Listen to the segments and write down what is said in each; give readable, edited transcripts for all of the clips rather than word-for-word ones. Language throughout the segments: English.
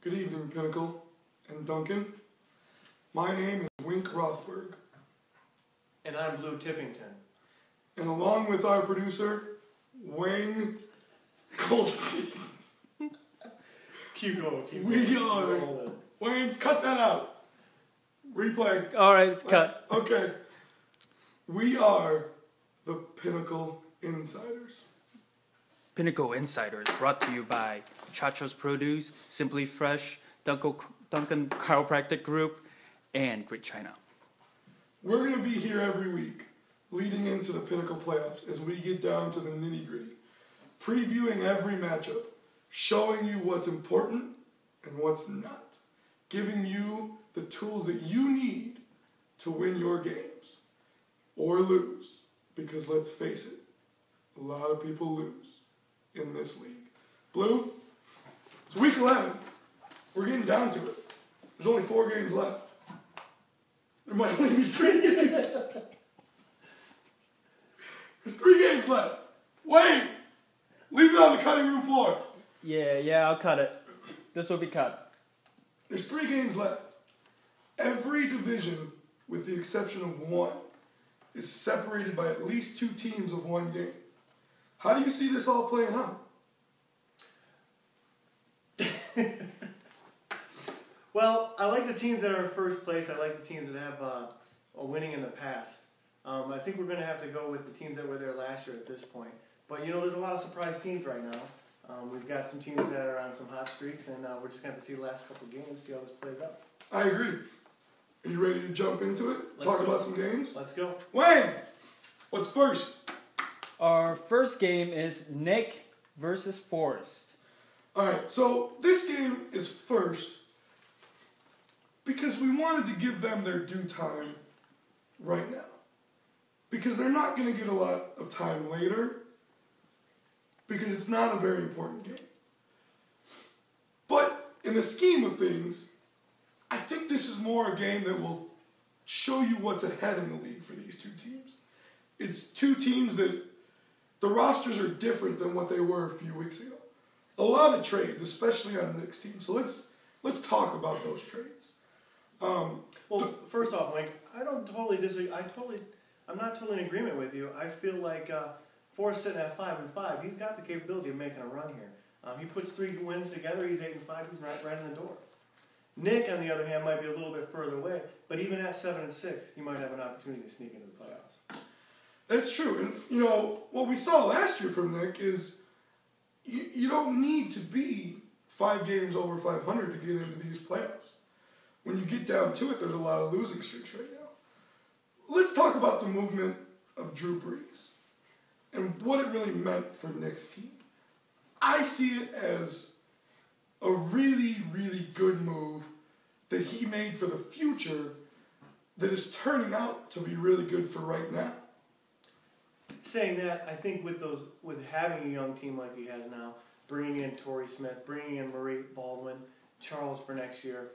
Good evening, Pinnacle and Duncan. My name is Wink Rothberg. And I'm Blue Tippington. And along with our producer, Wayne Goldstein. Keep going. We are. Wayne, cut that out. Replay. All right, it's cut. Okay. We are the Pinnacle Insiders. Pinnacle Insiders, brought to you by Chacho's Produce, Simply Fresh, Duncan Chiropractic Group, and Great China. We're going to be here every week, leading into the Pinnacle playoffs as we get down to the nitty-gritty, previewing every matchup, showing you what's important and what's not, giving you the tools that you need to win your games or lose, because let's face it, a lot of people lose in this league. Blue, it's week 11. We're getting down to it. There's only 4 games left. There might only be 3 games. There's 3 games left. Wait! Leave it on the cutting room floor. Yeah, I'll cut it. This will be cut. There's 3 games left. Every division, with the exception of one, is separated by at least 2 teams of 1 game. How do you see this all playing out? Well, I like the teams that are in first place. I like the teams that have a winning in the past. I think we're going to have to go with the teams that were there last year at this point. But, there's a lot of surprise teams right now. We've got some teams that are on some hot streaks, and we're just going to have to see the last couple of games, see how this plays out. I agree. Are you ready to jump into it? Talk about some games? Let's go. Wayne, what's first? Our first game is Nick versus Forrest. All right, so this game is first because we wanted to give them their due time right now. Because they're not going to get a lot of time later because it's not a very important game. But in the scheme of things, I think this is more a game that will show you what's ahead in the league for these 2 teams. It's 2 teams that the rosters are different than what they were a few weeks ago. A lot of trades, especially on Nick's team. So let's talk about those trades. First off, Wink, I don't totally disagree. I'm not totally in agreement with you. I feel like Forrest sitting at 5-5. He's got the capability of making a run here. He puts 3 wins together. He's 8-5. He's right in the door. Nick, on the other hand, might be a little bit further away, but even at 7-6, he might have an opportunity to sneak into the playoffs. That's true. And, what we saw last year from Nick is you don't need to be 5 games over 500 to get into these playoffs. When you get down to it, there's a lot of losing streaks right now. Let's talk about the movement of Drew Brees and what it really meant for Nick's team. I see it as a really, really good move that he made for the future that is turning out to be really good for right now. Saying that, I think with having a young team like he has now, bringing in Torrey Smith, bringing in Murray Baldwin, Charles for next year,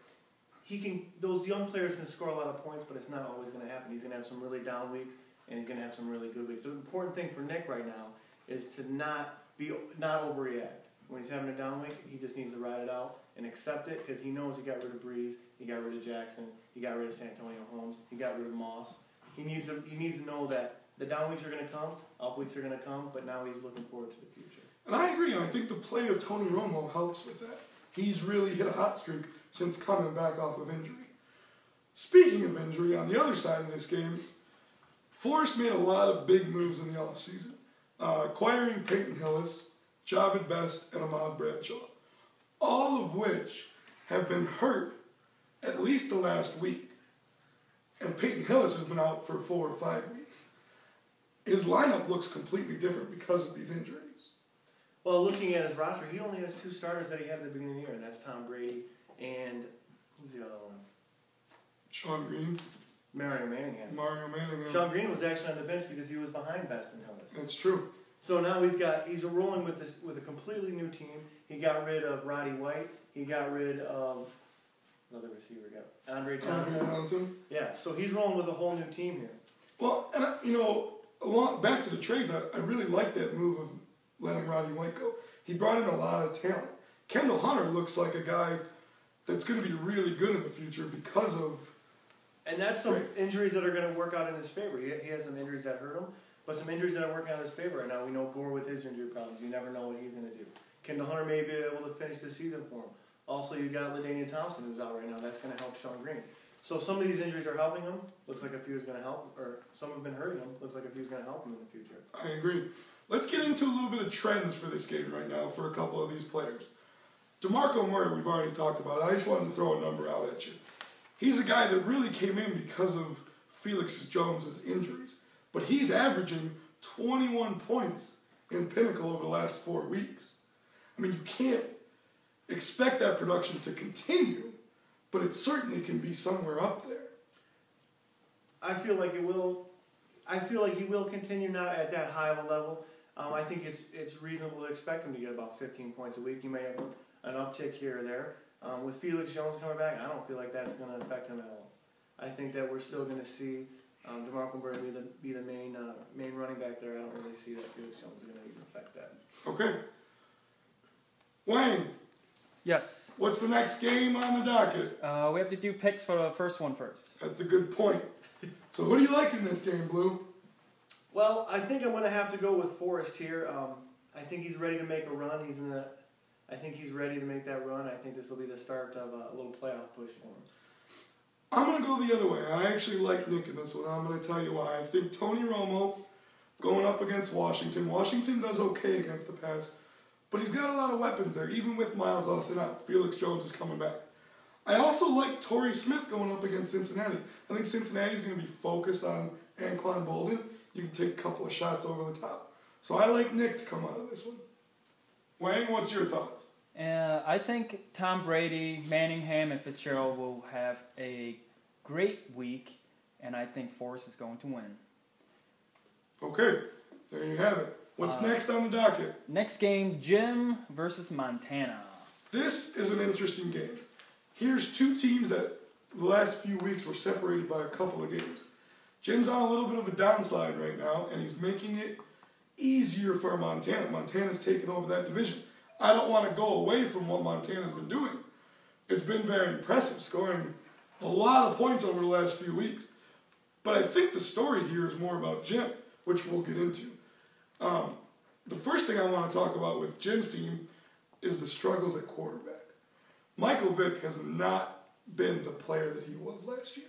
those young players can score a lot of points, but it's not always going to happen. He's going to have some really down weeks, and he's going to have some really good weeks. So the important thing for Nick right now is to not overreact. When he's having a down week, he just needs to ride it out and accept it because he knows he got rid of Breeze, he got rid of Jackson, he got rid of Santonio Holmes, he got rid of Moss. He needs to know that the down weeks are going to come, up weeks are going to come, but now he's looking forward to the future. And I agree, and I think the play of Tony Romo helps with that. He's really hit a hot streak since coming back off of injury. Speaking of injury, on the other side of this game, Forrest made a lot of big moves in the offseason, acquiring Peyton Hillis, Javid Best, and Ahmad Bradshaw, all of which have been hurt at least the last week. And Peyton Hillis has been out for 4 or 5 weeks. His lineup looks completely different because of these injuries. Well, looking at his roster, he only has 2 starters that he had at the beginning of the year, and that's Tom Brady and who's the other one? Sean Green. Mario Manningham. Sean Green was actually on the bench because he was behind Best and Hillis. That's true. So now he's rolling with a completely new team. He got rid of Roddy White. He got rid of another receiver. Andre Johnson. Yeah, so he's rolling with a whole new team here. Well, and back to the trades, I really like that move of letting Roddy White go. He brought in a lot of talent. Kendall Hunter looks like a guy that's going to be really good in the future because of... And that's some injuries that are going to work out in his favor. He has some injuries that hurt him, but some injuries that are working out in his favor right now. We know Gore with his injury problems. You never know what he's going to do. Kendall Hunter may be able to finish the season for him. Also, you've got LaDainian Thompson who's out right now. That's going to help Sean Green. So some of these injuries are helping him. Looks like a few is going to help. Or some have been hurting him. Looks like a few is going to help him in the future. I agree. Let's get into a little bit of trends for this game right now for a couple of these players. DeMarco Murray, we've already talked about it. I just wanted to throw a number out at you. He's a guy that really came in because of Felix Jones' injuries. But he's averaging 21 points in Pinnacle over the last 4 weeks. I mean, you can't expect that production to continue, but it certainly can be somewhere up there. I feel like it will. I feel like he will continue, not at that high of a level. I think it's reasonable to expect him to get about 15 points a week. You may have an uptick here or there. With Felix Jones coming back, I don't feel like that's going to affect him at all. I think that we're still going to see DeMarco Murray be the main running back there. I don't really see that Felix Jones is going to even affect that. Okay. Wayne. Yes. What's the next game on the docket? We have to do picks for the first one first. That's a good point. So who do you like in this game, Blue? Well, I think I'm going to have to go with Forrest here. I think he's ready to make a run. I think he's ready to make that run. I think this will be the start of a little playoff push for him. I'm going to go the other way. I actually like Nick in this one. I'm going to tell you why. I think Tony Romo going up against Washington. Washington does okay against the pass, but he's got a lot of weapons there, even with Miles Austin out. Felix Jones is coming back. I also like Torrey Smith going up against Cincinnati. I think Cincinnati's going to be focused on Anquan Bolden. You can take a couple of shots over the top. So I like Nick to come out of this one. Wayne, what's your thoughts? I think Tom Brady, Manningham, and Fitzgerald will have a great week, and I think Forrest is going to win. Okay, there you have it. What's next on the docket? Next game, Jim versus Montana. This is an interesting game. Here's two teams that the last few weeks were separated by a couple of games. Jim's on a little bit of a downslide right now, and he's making it easier for Montana. Montana's taken over that division. I don't want to go away from what Montana's been doing. It's been very impressive, scoring a lot of points over the last few weeks. But I think the story here is more about Jim, which we'll get into. The first thing I want to talk about with Jim's team is the struggles at quarterback. Michael Vick has not been the player that he was last year.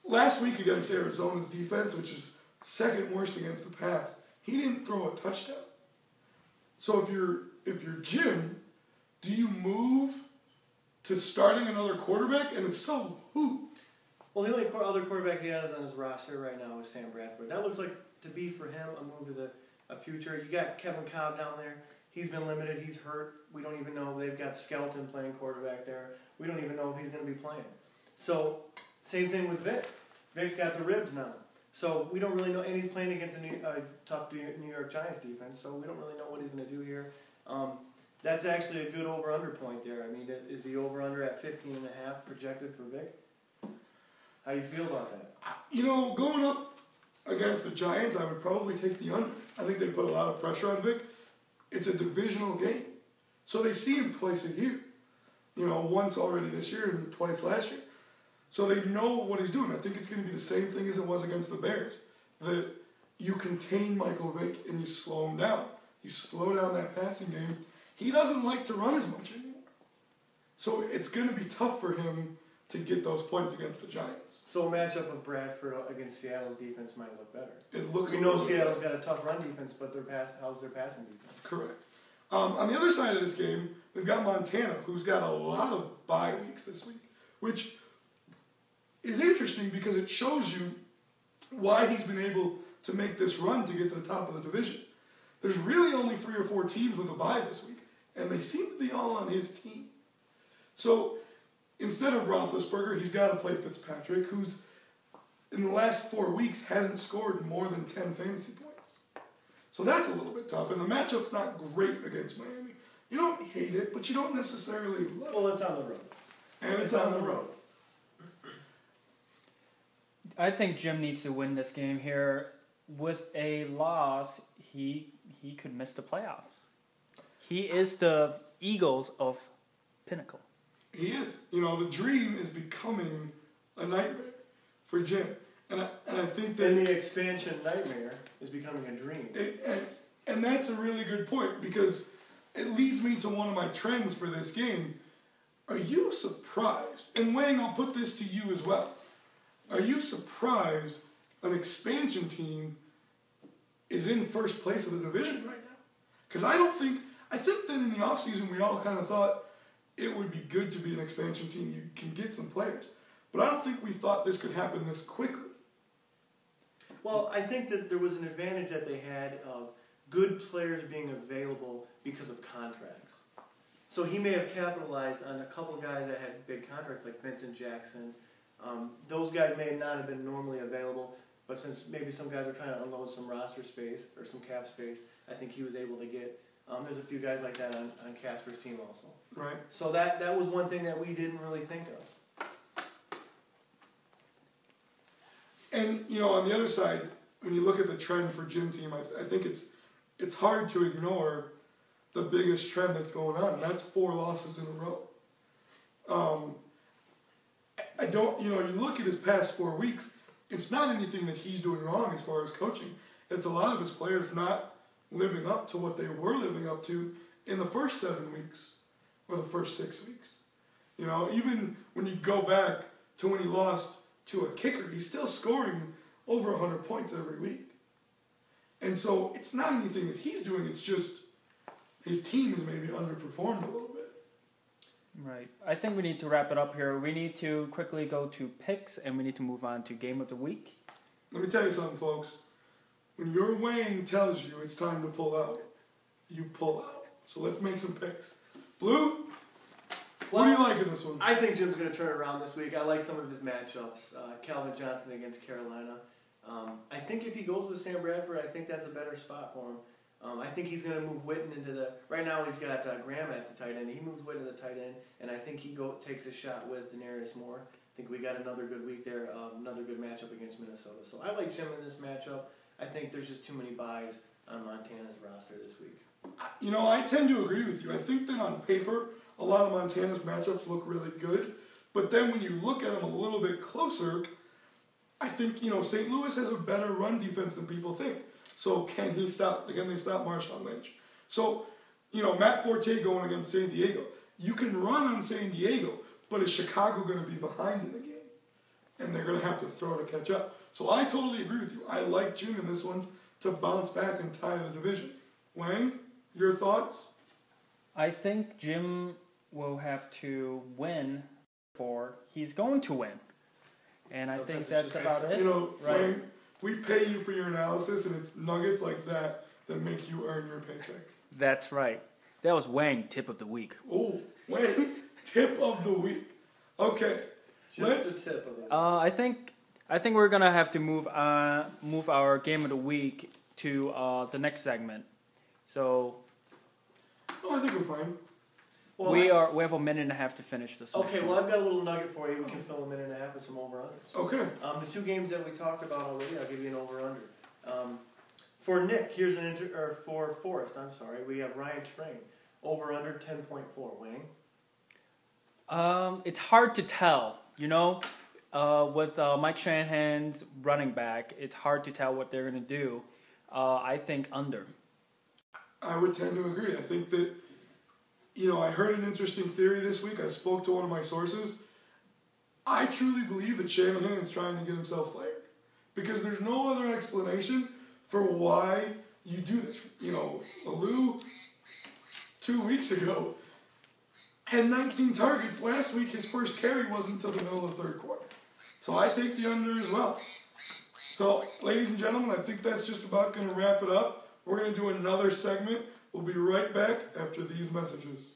Last week against Arizona's defense, which is second worst against the pass, he didn't throw a touchdown. So if you're Jim, do you move to starting another quarterback? And if so, who? Well, the only other quarterback he has on his roster right now is Sam Bradford. That looks like to be for him a move to a future. You got Kevin Cobb down there. He's been limited. He's hurt. We don't even know. They've got Skelton playing quarterback there. We don't even know if he's going to be playing. So, same thing with Vic. Vic's got the ribs now. So, we don't really know. And he's playing against a tough New York Giants defense. So, we don't really know what he's going to do here. That's actually a good over-under point there. I mean, is the over-under at 15.5 projected for Vic? How do you feel about that? Going up against the Giants, I would probably take the under. I think they put a lot of pressure on Vic. It's a divisional game. So they see him twice a year. Once already this year and twice last year. So they know what he's doing. I think it's going to be the same thing as it was against the Bears. That you contain Michael Vick and you slow him down. You slow down that passing game. He doesn't like to run as much anymore. So it's going to be tough for him to get those points against the Giants. So a matchup of Bradford against Seattle's defense might look better. It looks. We know Seattle's got a tough run defense, but how's their passing defense? Correct. On the other side of this game, we've got Montana, who's got a lot of bye weeks this week, which is interesting because it shows you why he's been able to make this run to get to the top of the division. There's really only 3 or 4 teams with a bye this week, and they seem to be all on his team. So instead of Roethlisberger, he's got to play Fitzpatrick, who's in the last 4 weeks hasn't scored more than 10 fantasy points. So that's a little bit tough, and the matchup's not great against Miami. You don't hate it, but you don't necessarily love it. Well, it's on the road. And it's on the road. I think Jim needs to win this game here. With a loss, he could miss the playoffs. He is the Eagles of Pinnacle. He is. The dream is becoming a nightmare for Jim. And I think that... And the expansion nightmare is becoming a dream. And that's a really good point, because it leads me to one of my trends for this game. Are you surprised? And Wang, I'll put this to you as well. Are you surprised an expansion team is in first place of the division right now? Because I think that in the offseason we all kind of thought it would be good to be an expansion team. You can get some players. But I don't think we thought this could happen this quickly. Well, I think that there was an advantage that they had of good players being available because of contracts. So he may have capitalized on a couple guys that had big contracts, like Vincent Jackson. Those guys may not have been normally available, but since maybe some guys are trying to unload some roster space or some cap space, I think he was able to get. There's a few guys like that on Casper's team also. Right. So that was one thing that we didn't really think of. And, on the other side, when you look at the trend for Gym Team, I think it's hard to ignore the biggest trend that's going on, and that's 4 losses in a row. You look at his past 4 weeks, it's not anything that he's doing wrong as far as coaching. It's a lot of his players not living up to what they were living up to in the first 7 weeks or the first 6 weeks. Even when you go back to when he lost to a kicker, he's still scoring over 100 points every week. And so it's not anything that he's doing, it's just his team has maybe underperformed a little bit. Right. I think we need to wrap it up here. We need to quickly go to picks, and we need to move on to Game of the Week. Let me tell you something, folks. When your Wayne tells you it's time to pull out, you pull out. So let's make some picks. Blue, what do you like in this one? I think Jim's going to turn it around this week. I like some of his matchups. Calvin Johnson against Carolina. I think if he goes with Sam Bradford, I think that's a better spot for him. I think he's going to move Witten into the... Right now he's got Graham at the tight end. He moves Witten to the tight end, and I think he takes a shot with Denarius Moore. I think we got another good week there, another good matchup against Minnesota. So I like Jim in this matchup. I think there's just too many buys on Montana's roster this week. I tend to agree with you. I think that on paper, a lot of Montana's matchups look really good. But then when you look at them a little bit closer, I think, St. Louis has a better run defense than people think. So can they stop Marshawn Lynch? So, Matt Forte going against San Diego. You can run on San Diego, but is Chicago going to be behind in the game? And they're going to have to throw to catch up. So I totally agree with you. I like Jim in this one to bounce back and tie the division. Wayne, your thoughts? I think Jim will have to win, for he's going to win. And I think that's about it. Right. Wayne, we pay you for your analysis, and it's nuggets like that make you earn your paycheck. That's right. That was Wang, tip of the week. Oh, Wayne, tip of the week. Okay. Just the tip of the week. I think we're gonna have to move our game of the week to the next segment. So. Oh, I think we're fine. Well, we have a minute and a half to finish this. Okay, well, I've got a little nugget for you. We can fill a minute and a half with some over-unders. Okay. The 2 games that we talked about already, I'll give you an over-under. For Nick, here's for Forrest, we have Ryan Train. Over-under 10.4. Wayne? It's hard to tell, with Mike Shanahan's running back, it's hard to tell what they're going to do. I think under. I would tend to agree. I think that, I heard an interesting theory this week. I spoke to one of my sources. I truly believe that Shanahan is trying to get himself fired. Because there's no other explanation for why you do this. Alou, 2 weeks ago, had 19 targets. Last week, his first carry wasn't until the middle of the third quarter. So I take the under as well. So, ladies and gentlemen, I think that's just about going to wrap it up. We're going to do another segment. We'll be right back after these messages.